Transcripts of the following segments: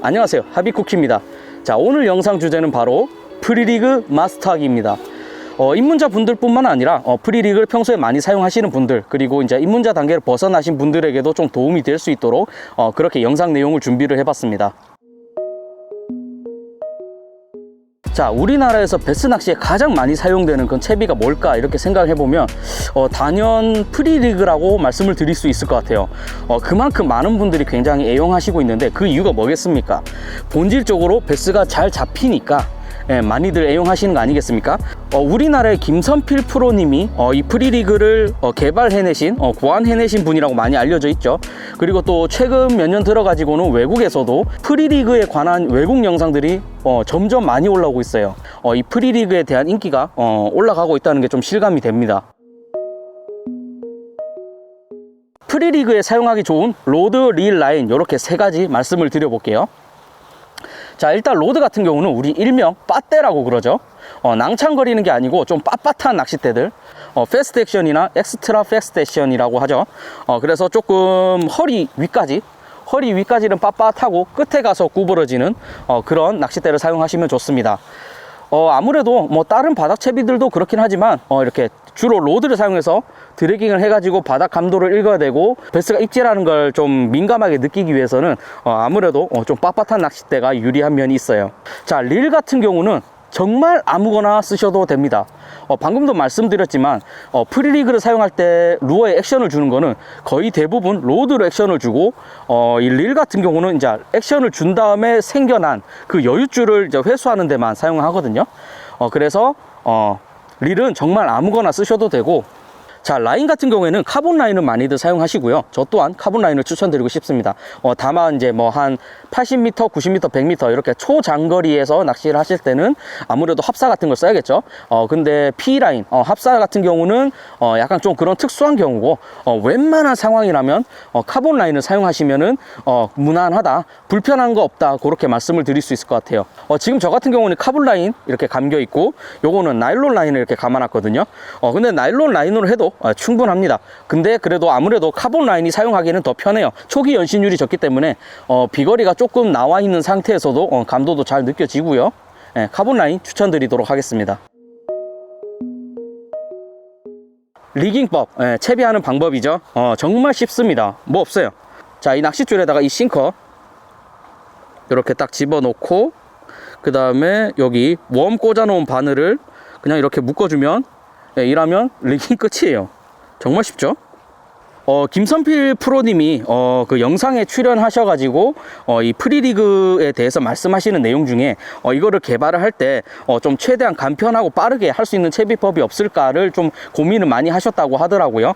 안녕하세요, 하비쿠키입니다. 자, 오늘 영상 주제는 바로 프리리그 마스터하기입니다. 입문자 분들뿐만 아니라 프리리그를 평소에 많이 사용하시는 분들, 그리고 이제 입문자 단계를 벗어나신 분들에게도 좀 도움이 될 수 있도록 그렇게 영상 내용을 준비를 해봤습니다. 자, 우리나라에서 베스 낚시에 가장 많이 사용되는 그 채비가 뭘까 이렇게 생각을 해보면 단연 프리리그라고 말씀을 드릴 수 있을 것 같아요. 그만큼 많은 분들이 굉장히 애용하시고 있는데 그 이유가 뭐겠습니까? 본질적으로 베스가 잘 잡히니까 많이들 애용하시는 거 아니겠습니까? 우리나라의 김선필 프로님이 이 프리리그를 개발해내신, 고안해내신 분이라고 많이 알려져 있죠. 그리고 또 최근 몇 년 들어가지고는 외국에서도 프리리그에 관한 외국 영상들이 점점 많이 올라오고 있어요. 이 프리리그에 대한 인기가 올라가고 있다는 게 좀 실감이 됩니다. 프리리그에 사용하기 좋은 로드, 릴, 라인 이렇게 세 가지 말씀을 드려볼게요. 자, 일단 로드 같은 경우는 우리 일명 빠떼라고 그러죠. 낭창거리는 게 아니고 좀 빳빳한 낚싯대들, 패스트 액션이나 엑스트라 패스트 액션이라고 하죠. 그래서 조금 허리 위까지는 빳빳하고 끝에 가서 구부러지는 그런 낚싯대를 사용하시면 좋습니다. 아무래도 뭐 다른 바닥 채비들도 그렇긴 하지만 이렇게 주로 로드를 사용해서 드래깅을 해가지고 바닥 감도를 읽어야 되고 베스가 입질하는 걸 좀 민감하게 느끼기 위해서는 아무래도 좀 빳빳한 낚싯대가 유리한 면이 있어요. 자, 릴 같은 경우는 정말 아무거나 쓰셔도 됩니다. 방금도 말씀드렸지만 프리리그를 사용할 때 루어에 액션을 주는 거는 거의 대부분 로드로 액션을 주고 이 릴 같은 경우는 이제 액션을 준 다음에 생겨난 그 여유줄을 이제 회수하는 데만 사용하거든요. 그래서 릴은 정말 아무거나 쓰셔도 되고, 자, 라인 같은 경우에는 카본 라인을 많이들 사용하시고요. 저 또한 카본 라인을 추천드리고 싶습니다. 다만 이제 뭐 한 80m, 90m, 100m 이렇게 초장거리에서 낚시를 하실 때는 아무래도 합사 같은 걸 써야겠죠. 근데 P라인, 합사 같은 경우는 약간 좀 그런 특수한 경우고, 웬만한 상황이라면 카본 라인을 사용하시면은 무난하다, 불편한 거 없다, 그렇게 말씀을 드릴 수 있을 것 같아요. 지금 저 같은 경우는 카본 라인 이렇게 감겨 있고, 요거는 나일론 라인을 이렇게 감아놨거든요. 근데 나일론 라인으로 해도 충분합니다. 근데 그래도 아무래도 카본 라인이 사용하기에는 더 편해요. 초기 연신율이 적기 때문에 비거리가 조금 나와 있는 상태에서도 감도도 잘 느껴지고요. 카본 라인 추천드리도록 하겠습니다. 리깅법, 채비하는 방법이죠. 정말 쉽습니다. 뭐 없어요. 자, 이 낚싯줄에다가 이 싱커 이렇게 딱 집어넣고, 그 다음에 여기 웜 꽂아놓은 바늘을 그냥 이렇게 묶어주면, 이러면 리깅 끝이에요. 정말 쉽죠? 김선필 프로님이 그 영상에 출연하셔가지고 이 프리리그에 대해서 말씀하시는 내용 중에 이거를 개발을 할 때 좀 최대한 간편하고 빠르게 할 수 있는 채비법이 없을까를 좀 고민을 많이 하셨다고 하더라고요.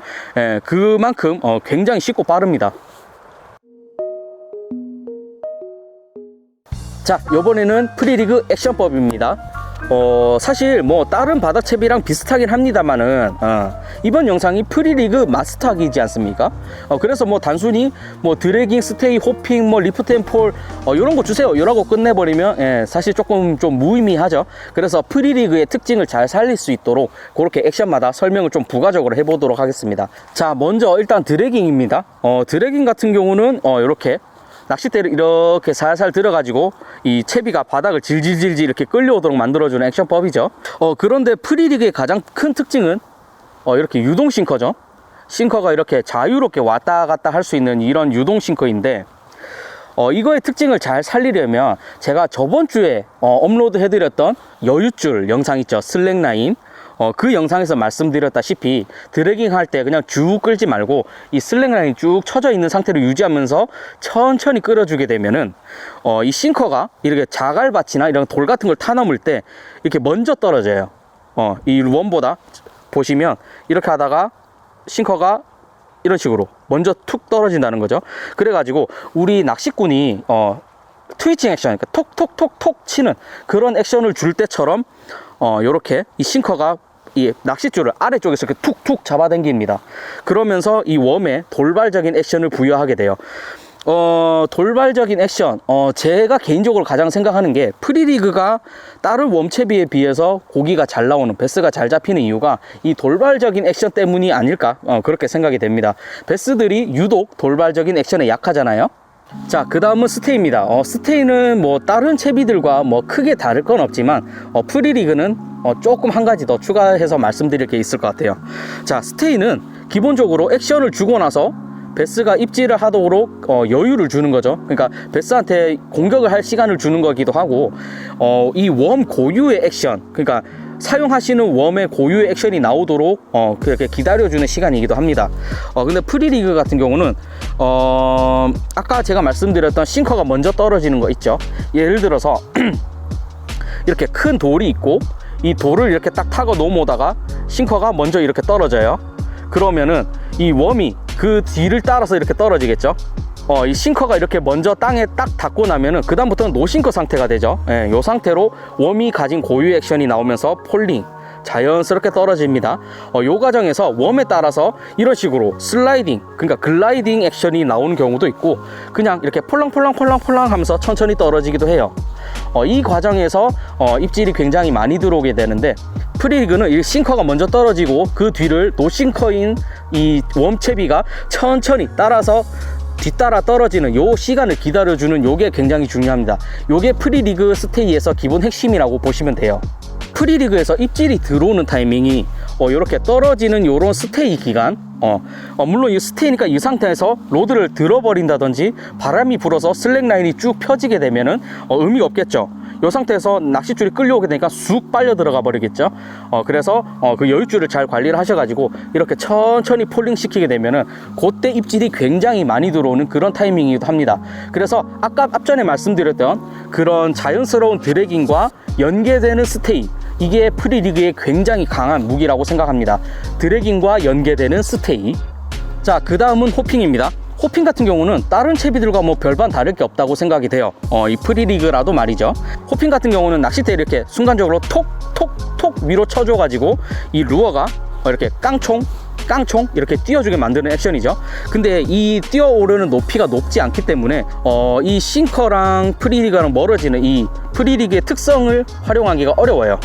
그만큼 굉장히 쉽고 빠릅니다. 자, 요번에는 프리리그 액션법입니다. 사실 뭐 다른 바닥 채비랑 비슷하긴 합니다만은 이번 영상이 프리리그 마스터하기이지 않습니까? 그래서 뭐 단순히 뭐 드래깅, 스테이, 호핑, 뭐 리프트 앤 폴 요런 거 주세요 요라고 끝내버리면 사실 조금 좀 무의미하죠. 그래서 프리리그의 특징을 잘 살릴 수 있도록 그렇게 액션마다 설명을 좀 부가적으로 해보도록 하겠습니다. 자, 먼저 일단 드래깅입니다. 드래깅 같은 경우는 이렇게 낚싯대를 이렇게 살살 들어가지고 이 채비가 바닥을 질질질질 이렇게 끌려오도록 만들어주는 액션법이죠. 그런데 프리리그의 가장 큰 특징은 이렇게 유동 싱커죠. 싱커가 이렇게 자유롭게 왔다 갔다 할 수 있는 이런 유동 싱커인데, 이거의 특징을 잘 살리려면 제가 저번 주에 업로드 해드렸던 여유줄 영상 있죠, 슬랙라인. 그 영상에서 말씀드렸다시피 드래깅 할 때 그냥 쭉 끌지 말고 이 슬랙라인이 쭉 쳐져 있는 상태로 유지하면서 천천히 끌어주게 되면은 이 싱커가 이렇게 자갈밭이나 이런 돌 같은 걸 타넘을 때 이렇게 먼저 떨어져요. 이 웜보다 보시면 이렇게 하다가 싱커가 이런 식으로 먼저 툭 떨어진다는 거죠. 그래가지고 우리 낚시꾼이 트위칭 액션, 그러니까 톡톡톡톡 치는 그런 액션을 줄 때처럼 요렇게 이 싱커가 이 낚싯줄을 아래쪽에서 이렇게 툭툭 잡아당깁니다. 그러면서 이 웜에 돌발적인 액션을 부여하게 돼요. 돌발적인 액션, 제가 개인적으로 가장 생각하는 게 프리리그가 다른 웜채비에 비해서 고기가 잘 나오는, 베스가 잘 잡히는 이유가 이 돌발적인 액션 때문이 아닐까, 그렇게 생각이 됩니다. 베스들이 유독 돌발적인 액션에 약하잖아요. 자, 그 다음은 스테이입니다. 스테이는 뭐 다른 채비들과 뭐 크게 다를 건 없지만 프리리그는 조금 한 가지 더 추가해서 말씀드릴 게 있을 것 같아요. 자, 스테이는 기본적으로 액션을 주고 나서 베스가 입질을 하도록 여유를 주는 거죠. 그러니까 베스한테 공격을 할 시간을 주는 거기도 하고, 이 웜 고유의 액션, 그러니까 사용하시는 웜의 고유의 액션이 나오도록 그렇게 기다려주는 시간이기도 합니다. 근데 프리리그 같은 경우는 아까 제가 말씀드렸던 싱커가 먼저 떨어지는 거 있죠. 예를 들어서 이렇게 큰 돌이 있고 이 돌을 이렇게 딱 타고 넘어오다가 싱커가 먼저 이렇게 떨어져요. 그러면은 이 웜이 그 뒤를 따라서 이렇게 떨어지겠죠. 이 싱커가 이렇게 먼저 땅에 딱 닿고 나면은 그 다음부터는 노싱커 상태가 되죠. 이 상태로 웜이 가진 고유 액션이 나오면서 폴링 자연스럽게 떨어집니다. 이 과정에서 웜에 따라서 이런 식으로 슬라이딩, 그러니까 글라이딩 액션이 나오는 경우도 있고 그냥 이렇게 폴랑폴랑 하면서 천천히 떨어지기도 해요. 이 과정에서 입질이 굉장히 많이 들어오게 되는데, 프리리그는 이 싱커가 먼저 떨어지고 그 뒤를 노싱커인 이 웜채비가 천천히 따라서 뒤따라 떨어지는 요 시간을 기다려주는 요게 굉장히 중요합니다. 요게 프리리그 스테이에서 기본 핵심이라고 보시면 돼요. 프리리그에서 입질이 들어오는 타이밍이 이렇게 떨어지는 요런 스테이 기간, 물론 이 스테이니까 이 상태에서 로드를 들어버린다든지 바람이 불어서 슬랙 라인이 쭉 펴지게 되면은 의미가 없겠죠. 이 상태에서 낚싯줄이 끌려오게 되니까 쑥 빨려 들어가 버리겠죠. 그래서 그 여유줄을 잘 관리를 하셔가지고 이렇게 천천히 폴링 시키게 되면은 그때 입질이 굉장히 많이 들어오는 그런 타이밍이기도 합니다. 그래서 아까 앞전에 말씀드렸던 그런 자연스러운 드래깅과 연계되는 스테이, 이게 프리리그의 굉장히 강한 무기라고 생각합니다. 드래깅과 연계되는 스테이. 자, 그 다음은 호핑입니다. 호핑 같은 경우는 다른 채비들과 뭐 별반 다를 게 없다고 생각이 돼요. 이 프리리그라도 말이죠. 호핑 같은 경우는 낚싯대 이렇게 순간적으로 톡톡톡 위로 쳐줘 가지고 이 루어가 이렇게 깡총 이렇게 띄워주게 만드는 액션이죠. 근데 이 뛰어오르는 높이가 높지 않기 때문에 이 싱커랑 프리리그랑 멀어지는 이 프리리그의 특성을 활용하기가 어려워요.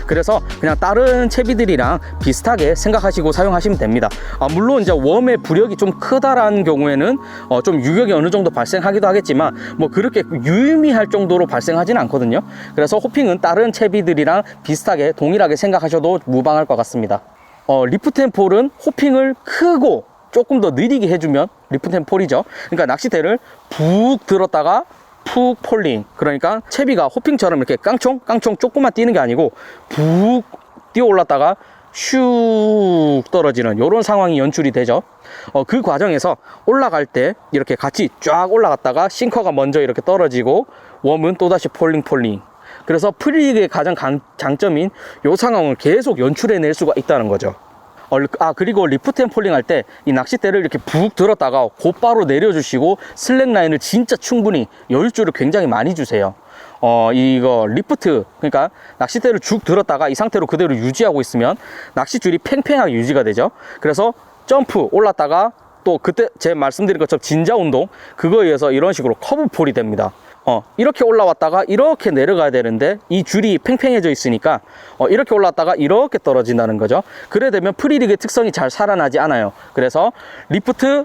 그래서 그냥 다른 채비들이랑 비슷하게 생각하시고 사용하시면 됩니다. 물론 이제 웜의 부력이 좀 크다라는 경우에는 좀 유격이 어느 정도 발생하기도 하겠지만 뭐 그렇게 유의미할 정도로 발생하지는 않거든요. 그래서 호핑은 다른 채비들이랑 비슷하게 동일하게 생각하셔도 무방할 것 같습니다. 리프트앤폴은 호핑을 크고 조금 더 느리게 해주면 리프트앤폴이죠. 그러니까 낚싯대를 푹 들었다가 푹 폴링, 그러니까 채비가 호핑처럼 이렇게 깡총 조금만 뛰는 게 아니고 푹 뛰어 올랐다가 슉 떨어지는 이런 상황이 연출이 되죠. 그 과정에서 올라갈 때 이렇게 같이 쫙 올라갔다가 싱커가 먼저 이렇게 떨어지고 웜은 또다시 폴링. 그래서 프리리그의 가장 장점인 이 상황을 계속 연출해낼 수가 있다는 거죠. 그리고 리프트앤폴링 할 때 이 낚싯대를 이렇게 푹 들었다가 곧바로 내려주시고 슬랙 라인을 진짜 충분히 여유줄을 굉장히 많이 주세요. 이거 리프트, 그러니까 낚싯대를 쭉 들었다가 이 상태로 그대로 유지하고 있으면 낚싯줄이 팽팽하게 유지가 되죠. 그래서 점프 올랐다가 또 그때 제가 말씀드린 것처럼 진자 운동, 그거에 의해서 이런 식으로 커브폴이 됩니다. 이렇게 올라왔다가 이렇게 내려가야 되는데 이 줄이 팽팽해져 있으니까 이렇게 올라왔다가 이렇게 떨어진다는 거죠. 그래 되면 프리리그의 특성이 잘 살아나지 않아요. 그래서 리프트,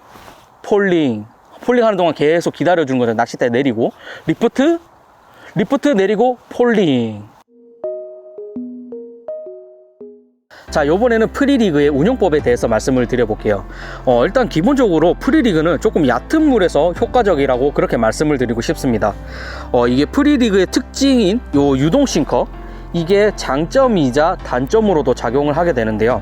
폴링 하는 동안 계속 기다려주는 거죠. 낚싯대 내리고 리프트 내리고 폴링. 자, 요번에는 프리리그의 운영법에 대해서 말씀을 드려볼게요. 일단 기본적으로 프리리그는 조금 얕은 물에서 효과적이라고 그렇게 말씀을 드리고 싶습니다. 이게 프리리그의 특징인 요 유동 싱커, 이게 장점이자 단점으로도 작용을 하게 되는데요.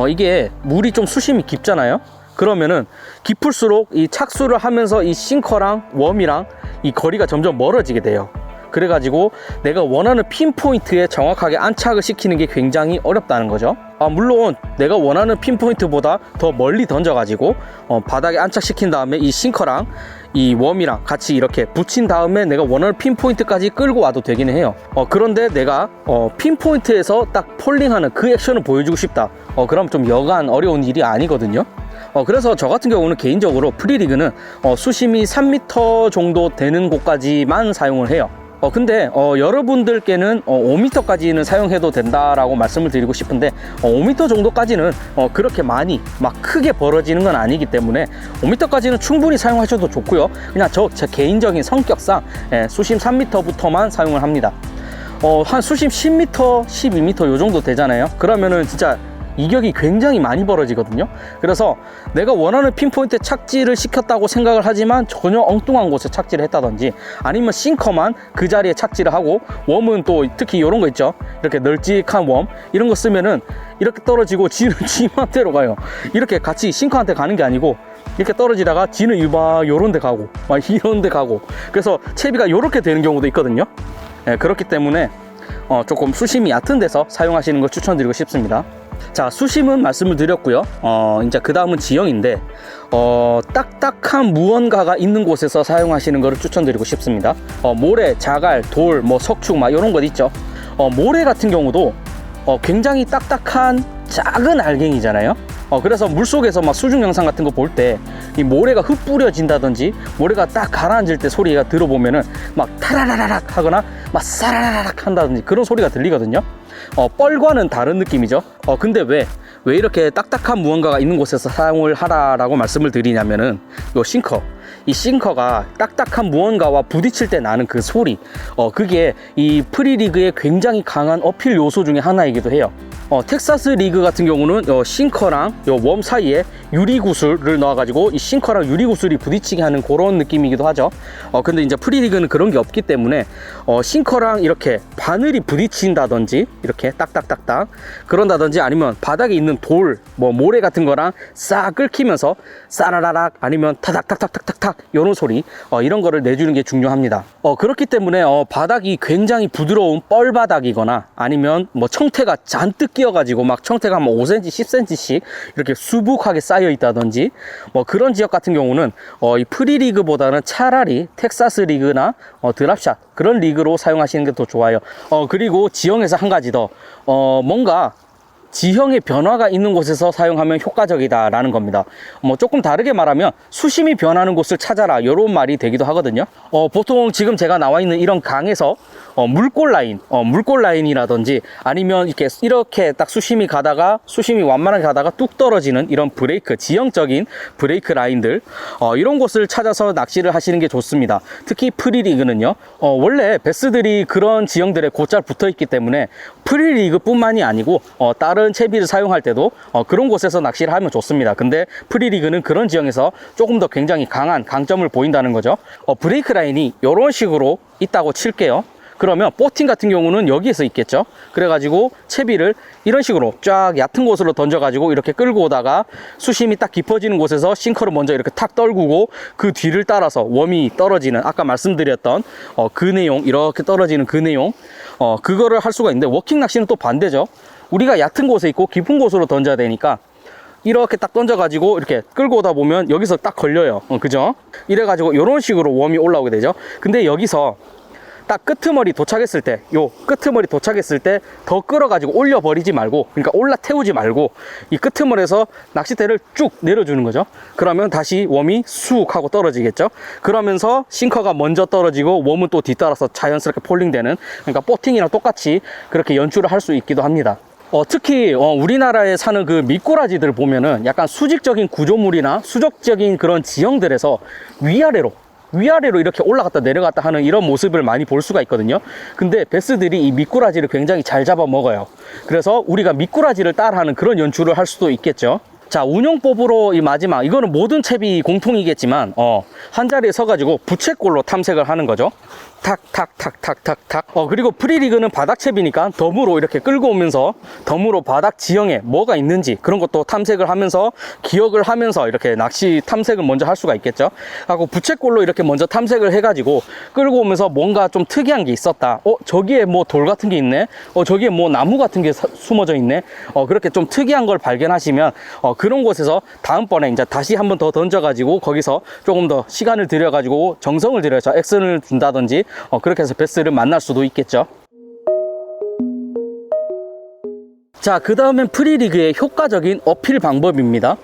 이게 물이 좀 수심이 깊잖아요. 그러면은 깊을수록 이 착수를 하면서 이 싱커랑 웜이랑 이 거리가 점점 멀어지게 돼요. 그래가지고 내가 원하는 핀포인트에 정확하게 안착을 시키는 게 굉장히 어렵다는 거죠. 물론 내가 원하는 핀포인트보다 더 멀리 던져가지고 바닥에 안착시킨 다음에 이 싱커랑 이 웜이랑 같이 이렇게 붙인 다음에 내가 원하는 핀포인트까지 끌고 와도 되기는 해요. 그런데 내가 핀포인트에서 딱 폴링하는 그 액션을 보여주고 싶다. 그럼 좀 여간 어려운 일이 아니거든요. 그래서 저 같은 경우는 개인적으로 프리리그는 수심이 3m 정도 되는 곳까지만 사용을 해요. 근데 여러분들께는 5m까지는 사용해도 된다라고 말씀을 드리고 싶은데 5m 정도까지는 그렇게 많이 막 크게 벌어지는 건 아니기 때문에 5m까지는 충분히 사용하셔도 좋고요. 그냥 제 개인적인 성격상 수심 3m부터만 사용을 합니다. 한 수심 10m, 12m 요 정도 되잖아요. 그러면은 진짜 이격이 굉장히 많이 벌어지거든요. 그래서 내가 원하는 핀포인트에 착지를 시켰다고 생각을 하지만 전혀 엉뚱한 곳에 착지를 했다든지, 아니면 싱커만 그 자리에 착지를 하고, 웜은 또 특히 이런 거 있죠, 이렇게 널찍한 웜 이런 거 쓰면은 이렇게 떨어지고 지는 지 맘대로 가요. 이렇게 같이 싱커한테 가는 게 아니고 이렇게 떨어지다가 지는 유박 요런 데 가고 막 이런 데 가고, 그래서 채비가 요렇게 되는 경우도 있거든요. 그렇기 때문에 조금 수심이 얕은 데서 사용하시는 걸 추천드리고 싶습니다. 자, 수심은 말씀을 드렸고요. 이제 그 다음은 지형인데, 딱딱한 무언가가 있는 곳에서 사용하시는 것을 추천드리고 싶습니다. 모래, 자갈, 돌, 뭐 석축 막 이런 것 있죠. 모래 같은 경우도 굉장히 딱딱한 작은 알갱이잖아요. 그래서 물속에서 막 수중 영상 같은 거 볼 때 이 모래가 흩뿌려진다든지, 모래가 딱 가라앉을 때 소리가 들어보면은 막 타라라락 하거나 막 사라라락 한다든지 그런 소리가 들리거든요. 뻘과는 다른 느낌이죠. 근데 왜 이렇게 딱딱한 무언가가 있는 곳에서 사용을 하라라고 말씀을 드리냐면은, 요 싱커, 이 싱커가 딱딱한 무언가와 부딪힐 때 나는 그 소리, 그게 이 프리리그의 굉장히 강한 어필 요소 중에 하나이기도 해요. 텍사스 리그 같은 경우는 싱커랑 웜 사이에 유리구슬을 넣어가지고 이 싱커랑 유리구슬이 부딪히게 하는 그런 느낌이기도 하죠. 근데 이제 프리리그는 그런 게 없기 때문에 싱커랑 이렇게 바늘이 부딪힌다든지, 이렇게 딱딱딱딱 그런다든지, 아니면 바닥에 있는 돌, 뭐 모래 같은 거랑 싹 끓이면서 싸라라락, 아니면 타닥탁탁탁탁탁 이런 소리, 이런 거를 내주는 게 중요합니다. 그렇기 때문에 바닥이 굉장히 부드러운 뻘바닥이거나, 아니면 뭐 청태가 잔뜩 끼어가지고 막 청태가 뭐 5cm, 10cm씩 이렇게 수북하게 쌓여 있다든지, 뭐 그런 지역 같은 경우는 이 프리리그보다는 차라리 텍사스 리그나 드랍샷 그런 리그로 사용하시는 게 더 좋아요. 그리고 지형에서 한 가지 더, 뭔가 지형의 변화가 있는 곳에서 사용하면 효과적이다라는 겁니다. 조금 다르게 말하면 수심이 변하는 곳을 찾아라, 이런 말이 되기도 하거든요. 보통 지금 제가 나와 있는 이런 강에서 물골 라인이라든지, 아니면 이렇게 딱 수심이 완만하게 가다가 뚝 떨어지는 이런 브레이크, 지형적인 브레이크 라인들, 이런 곳을 찾아서 낚시를 하시는 게 좋습니다. 특히 프리리그는요, 원래 베스들이 그런 지형들에 곧잘 붙어 있기 때문에 프리리그 뿐만이 아니고 다른 채비를 사용할 때도 그런 곳에서 낚시를 하면 좋습니다. 근데 프리리그는 그런 지형에서 조금 더 굉장히 강한 강점을 보인다는 거죠. 브레이크 라인이 이런 식으로 있다고 칠게요. 그러면 보팅 같은 경우는 여기에서 있겠죠. 그래가지고 채비를 이런 식으로 쫙 얕은 곳으로 던져가지고 이렇게 끌고 오다가 수심이 딱 깊어지는 곳에서 싱커를 먼저 이렇게 탁 떨구고, 그 뒤를 따라서 웜이 떨어지는, 아까 말씀드렸던 그 내용, 이렇게 떨어지는 그 내용, 그거를 할 수가 있는데, 워킹 낚시는 또 반대죠. 우리가 얕은 곳에 있고 깊은 곳으로 던져야 되니까 이렇게 딱 던져가지고 이렇게 끌고 오다 보면 여기서 딱 걸려요. 그죠? 이래가지고 이런 식으로 웜이 올라오게 되죠. 근데 여기서 딱 끄트머리 도착했을 때, 더 끌어가지고 올려버리지 말고, 그러니까 올라태우지 말고 이 끄트머리에서 낚싯대를 쭉 내려주는 거죠. 그러면 다시 웜이 쑥 하고 떨어지겠죠. 그러면서 싱커가 먼저 떨어지고 웜은 또 뒤따라서 자연스럽게 폴링되는, 그러니까 보팅이랑 똑같이 그렇게 연출을 할 수 있기도 합니다. 특히 우리나라에 사는 그 미꾸라지들 보면은 약간 수직적인 구조물이나 수직적인 그런 지형들에서 위아래로 이렇게 올라갔다 내려갔다 하는 이런 모습을 많이 볼 수가 있거든요. 근데 베스들이 이 미꾸라지를 굉장히 잘 잡아먹어요. 그래서 우리가 미꾸라지를 따라하는 그런 연출을 할 수도 있겠죠. 자, 운용법으로 이 마지막, 이거는 모든 채비 공통이겠지만 한 자리에 서가지고 부채꼴로 탐색을 하는 거죠. 탁탁탁탁탁탁. 그리고 프리리그는 바닥 채비니까 덤으로 이렇게 끌고 오면서 덤으로 바닥 지형에 뭐가 있는지 그런 것도 탐색을 하면서, 기억을 하면서 이렇게 낚시 탐색을 먼저 할 수가 있겠죠. 하고 부채꼴로 이렇게 먼저 탐색을 해가지고 끌고 오면서 뭔가 좀 특이한 게 있었다, 저기에 뭐 돌 같은 게 있네, 저기에 뭐 나무 같은 게 숨어져 있네, 그렇게 좀 특이한 걸 발견하시면 그런 곳에서 다음번에 이제 다시 한번 더 던져가지고 거기서 조금 더 시간을 들여가지고 정성을 들여서 액션을 준다든지, 그렇게 해서 베스를 만날 수도 있겠죠. 자, 그 다음엔 프리리그의 효과적인 어필 방법입니다.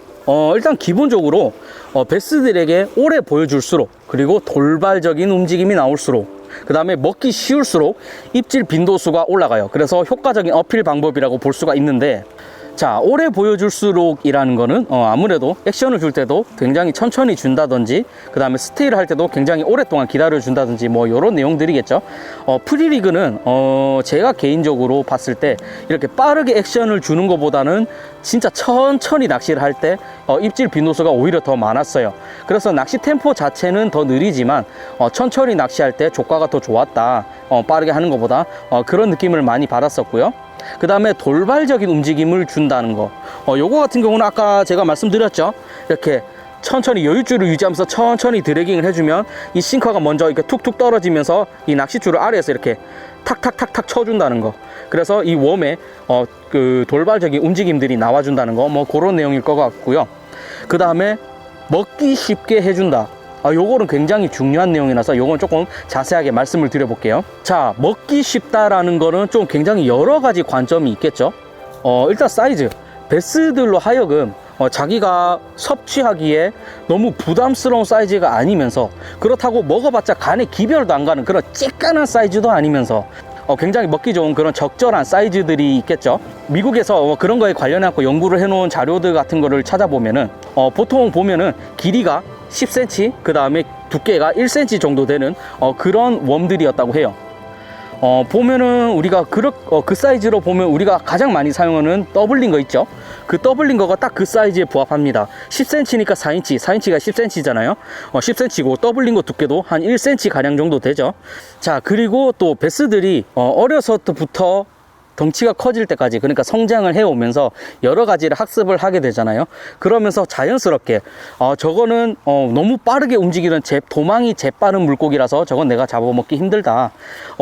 일단 기본적으로 베스들에게 오래 보여줄수록, 그리고 돌발적인 움직임이 나올수록, 그 다음에 먹기 쉬울수록 입질 빈도수가 올라가요. 그래서 효과적인 어필 방법이라고 볼 수가 있는데, 자, 오래 보여줄수록 이라는 거는 아무래도 액션을 줄 때도 굉장히 천천히 준다든지, 그 다음에 스테이를 할 때도 굉장히 오랫동안 기다려 준다든지 뭐 이런 내용들이겠죠. 프리리그는 제가 개인적으로 봤을 때 이렇게 빠르게 액션을 주는 것보다는 진짜 천천히 낚시를 할 때 입질 빈도수가 오히려 더 많았어요. 그래서 낚시 템포 자체는 더 느리지만 천천히 낚시할 때 조과가 더 좋았다, 빠르게 하는 것보다, 그런 느낌을 많이 받았었고요. 그 다음에 돌발적인 움직임을 준다는 거, 요거 같은 경우는 아까 제가 말씀드렸죠. 이렇게 천천히 여유줄을 유지하면서 천천히 드래깅을 해주면 이 싱커가 먼저 이렇게 툭툭 떨어지면서 이 낚싯줄을 아래에서 이렇게 탁탁탁탁 쳐준다는 거. 그래서 이 웜에 그 돌발적인 움직임들이 나와준다는 거, 뭐 그런 내용일 것 같고요. 그 다음에 먹기 쉽게 해준다. 요거는 굉장히 중요한 내용이라서 요건 조금 자세하게 말씀을 드려볼게요. 자, 먹기 쉽다라는 거는 좀 굉장히 여러 가지 관점이 있겠죠. 일단 사이즈, 베스들로 하여금 자기가 섭취하기에 너무 부담스러운 사이즈가 아니면서, 그렇다고 먹어봤자 간에 기별도 안 가는 그런 쬐깐한 사이즈도 아니면서 굉장히 먹기 좋은 그런 적절한 사이즈들이 있겠죠. 미국에서 그런 거에 관련해서 연구를 해놓은 자료들 같은 거를 찾아보면은 보통 보면은 길이가 10cm, 그 다음에 두께가 1cm 정도 되는 그런 웜들이었다고 해요. 보면은 우리가 그 사이즈로 보면 우리가 가장 많이 사용하는 더블링거 있죠. 그 더블링거가 딱 그 사이즈에 부합합니다. 10cm니까 4인치, 4인치가 10cm잖아요. 10cm고 더블링거 두께도 한 1cm 가량 정도 되죠. 자, 그리고 또 베스들이 어려서부터 덩치가 커질 때까지, 그러니까 성장을 해오면서 여러 가지를 학습을 하게 되잖아요. 그러면서 자연스럽게 저거는 너무 빠르게 움직이는 도망이 재빠른 물고기라서 저건 내가 잡아먹기 힘들다,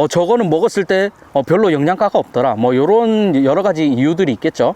저거는 먹었을 때 별로 영양가가 없더라, 뭐 요런 여러 가지 이유들이 있겠죠.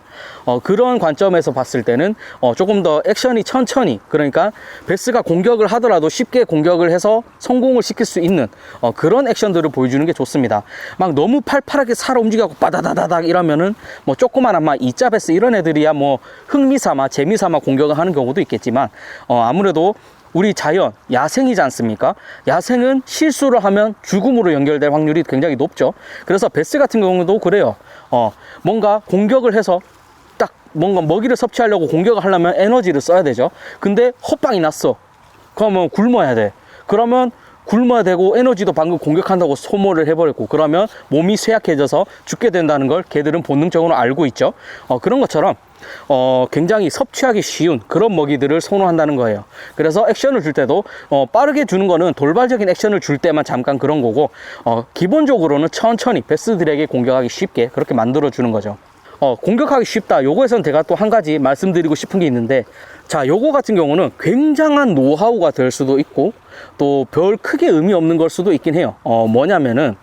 그런 관점에서 봤을 때는 조금 더 액션이 천천히, 그러니까 베스가 공격을 하더라도 쉽게 공격을 해서 성공을 시킬 수 있는 그런 액션들을 보여주는 게 좋습니다. 막 너무 팔팔하게 살아 움직여갖고 빠다다다닥 이러면은 뭐 조그만 아마 이자 베스 이런 애들이야 뭐 흥미삼아 재미삼아 공격을 하는 경우도 있겠지만, 아무래도 우리 자연, 야생이지 않습니까? 야생은 실수를 하면 죽음으로 연결될 확률이 굉장히 높죠. 그래서 베스 같은 경우도 그래요. 뭔가 공격을 해서 딱 뭔가 먹이를 섭취하려고 공격을 하려면 에너지를 써야 되죠. 근데 헛방이 났어. 그러면 굶어야 돼. 그러면 굶어야 되고 에너지도 방금 공격한다고 소모를 해버렸고, 그러면 몸이 쇠약해져서 죽게 된다는 걸 걔들은 본능적으로 알고 있죠. 그런 것처럼 굉장히 섭취하기 쉬운 그런 먹이들을 선호한다는 거예요. 그래서 액션을 줄 때도 빠르게 주는 거는 돌발적인 액션을 줄 때만 잠깐 그런 거고, 기본적으로는 천천히 베스들에게 공격하기 쉽게 그렇게 만들어 주는 거죠. 공격하기 쉽다, 요거에선 제가 또 한 가지 말씀드리고 싶은 게 있는데, 자, 요거 같은 경우는 굉장한 노하우가 될 수도 있고 또 별 크게 의미 없는 걸 수도 있긴 해요. 뭐냐면은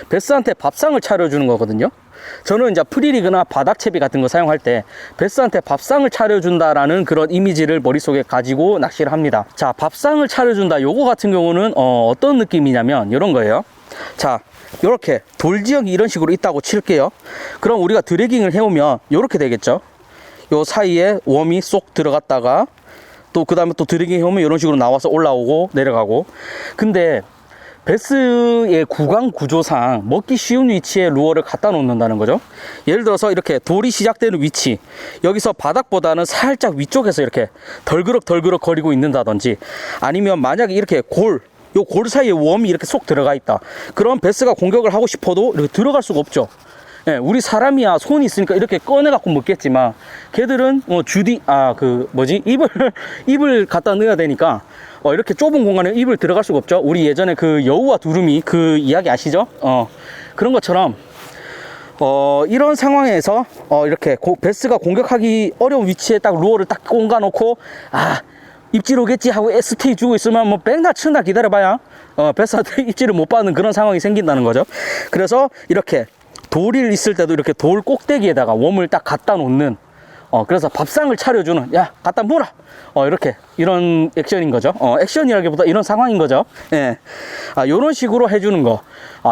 베스한테 밥상을 차려주는 거거든요. 저는 이제 프리리그나 바닥채비 같은 거 사용할 때 베스한테 밥상을 차려준다라는 그런 이미지를 머릿속에 가지고 낚시를 합니다. 자, 밥상을 차려준다, 요거 같은 경우는 어떤 느낌이냐면 이런 거예요. 자, 요렇게 돌지형이 이런 식으로 있다고 칠게요. 그럼 우리가 드래깅을 해오면 요렇게 되겠죠. 요 사이에 웜이 쏙 들어갔다가 또 그 다음에 또 드래깅 해오면 이런 식으로 나와서 올라오고 내려가고. 근데 베스의 구강 구조상 먹기 쉬운 위치에 루어를 갖다 놓는다는 거죠. 예를 들어서 이렇게 돌이 시작되는 위치, 여기서 바닥보다는 살짝 위쪽에서 이렇게 덜그럭 거리고 있는다든지, 아니면 만약에 이렇게 요 골 사이에 웜이 이렇게 속 들어가 있다, 그럼 베스가 공격을 하고 싶어도 이렇게 들어갈 수가 없죠. 예, 우리 사람이야 손이 있으니까 이렇게 꺼내 갖고 먹겠지만, 걔들은 입을 갖다 넣어야 되니까 이렇게 좁은 공간에 입을 들어갈 수가 없죠. 우리 예전에 그 여우와 두루미 그 이야기 아시죠? 그런 것처럼 이런 상황에서 이렇게 베스가 공격하기 어려운 위치에 딱 루어를 딱 꽂아 놓고, 입질 오겠지 하고 ST 주고 있으면 뭐 백나 층나 기다려봐야 베스한테 입질을 못 받는 그런 상황이 생긴다는 거죠. 그래서 이렇게 돌이 있을 때도 이렇게 돌 꼭대기에다가 웜을 딱 갖다 놓는, 그래서 밥상을 차려주는, 야 갖다 물어, 이렇게 이런 액션인 거죠. 액션이라기보다 이런 상황인 거죠. 예, 이런 식으로 해주는 거,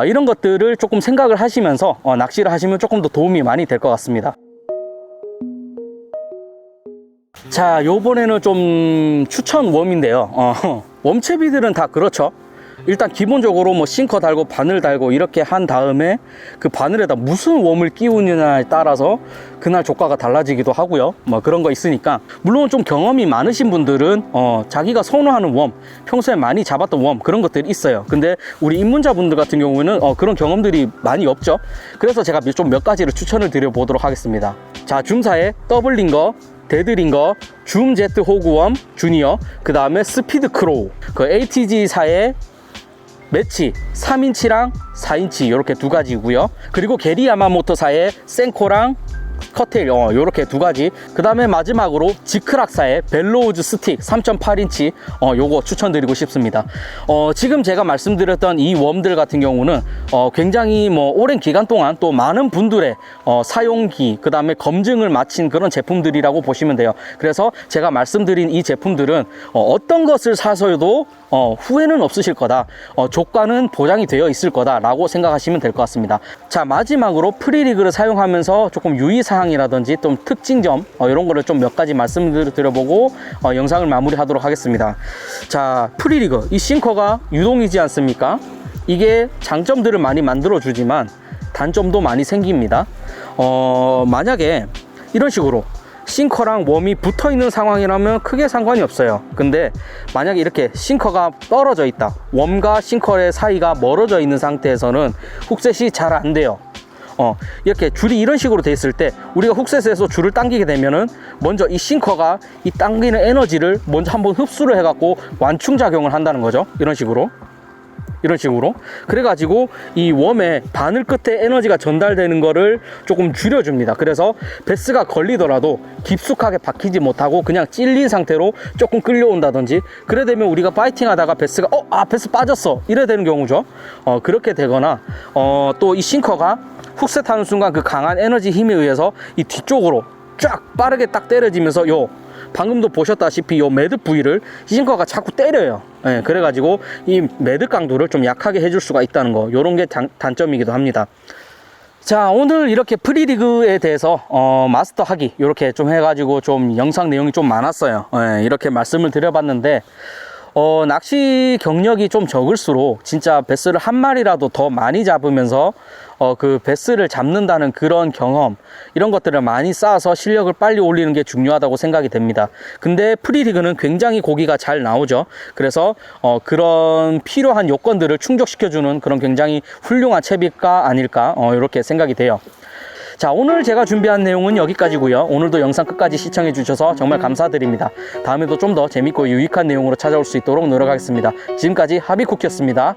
이런 것들을 조금 생각을 하시면서 낚시를 하시면 조금 더 도움이 많이 될 것 같습니다. 자, 요번에는 좀 추천 웜인데요. 웜채비들은 다 그렇죠. 일단 기본적으로 뭐 싱커 달고 바늘 달고 이렇게 한 다음에 그 바늘에다 무슨 웜을 끼우느냐에 따라서 그날 조과가 달라지기도 하고요. 뭐 그런 거 있으니까, 물론 좀 경험이 많으신 분들은 자기가 선호하는 웜, 평소에 많이 잡았던 웜, 그런 것들이 있어요. 근데 우리 입문자분들 같은 경우에는 그런 경험들이 많이 없죠. 그래서 제가 좀 몇 가지를 추천을 드려 보도록 하겠습니다. 자, 줌사의 더블링거, 데드링거, 줌 제트 호그웜 주니어, 그 다음에 스피드 크로우, 그 ATG사의 매치 3인치랑 4인치 이렇게 두 가지고요. 그리고 게리 야마모토사의 센코랑 커테일 요렇게 두 가지. 그 다음에 마지막으로 지크락사의 벨로우즈 스틱 3.8인치 요거 추천드리고 싶습니다. 지금 제가 말씀드렸던 이 웜들 같은 경우는 굉장히 뭐 오랜 기간 동안 또 많은 분들의 사용기, 그 다음에 검증을 마친 그런 제품들이라고 보시면 돼요. 그래서 제가 말씀드린 이 제품들은 어떤 것을 사서도 후회는 없으실 거다, 조과는 보장이 되어 있을 거다 라고 생각하시면 될 것 같습니다. 자, 마지막으로 프리리그를 사용하면서 조금 유의사항이라든지 좀 특징점 이런 거를 좀 몇 가지 말씀을 드려보고 영상을 마무리하도록 하겠습니다. 자, 프리리그 이 싱커가 유동이지 않습니까? 이게 장점들을 많이 만들어 주지만 단점도 많이 생깁니다. 만약에 이런 식으로 싱커랑 웜이 붙어 있는 상황이라면 크게 상관이 없어요. 근데 만약에 이렇게 싱커가 떨어져 있다, 웜과 싱커의 사이가 멀어져 있는 상태에서는 훅셋이 잘 안 돼요. 이렇게 줄이 이런 식으로 돼 있을 때 우리가 훅셋에서 줄을 당기게 되면은 먼저 이 싱커가 이 당기는 에너지를 먼저 한번 흡수를 해갖고 완충작용을 한다는 거죠. 이런 식으로 그래가지고 이 웜의 바늘 끝에 에너지가 전달되는 거를 조금 줄여줍니다. 그래서 베스가 걸리더라도 깊숙하게 박히지 못하고 그냥 찔린 상태로 조금 끌려온다든지, 그래 되면 우리가 파이팅 하다가 베스가 베스 빠졌어 이래 되는 경우죠. 그렇게 되거나 또 이 싱커가 훅셋 하는 순간 그 강한 에너지 힘에 의해서 이 뒤쪽으로 쫙 빠르게 딱 때려지면서 방금도 보셨다시피 요 매듭 부위를 싱커가 자꾸 때려요. 그래가지고 이 매듭 강도를 좀 약하게 해줄 수가 있다는 거, 요런 게 단점이기도 합니다. 자, 오늘 이렇게 프리리그에 대해서 마스터하기 이렇게 좀 해가지고 좀 영상 내용이 좀 많았어요. 이렇게 말씀을 드려봤는데 낚시 경력이 좀 적을수록 진짜 베스를 한 마리라도 더 많이 잡으면서 그 베스를 잡는다는 그런 경험, 이런 것들을 많이 쌓아서 실력을 빨리 올리는 게 중요하다고 생각이 됩니다. 근데 프리리그는 굉장히 고기가 잘 나오죠. 그래서 그런 필요한 요건들을 충족시켜주는 그런 굉장히 훌륭한 채비가 아닐까 이렇게 생각이 돼요. 자, 오늘 제가 준비한 내용은 여기까지고요. 오늘도 영상 끝까지 시청해 주셔서 정말 감사드립니다. 다음에도 좀 더 재밌고 유익한 내용으로 찾아올 수 있도록 노력하겠습니다. 지금까지 하비쿠키였습니다.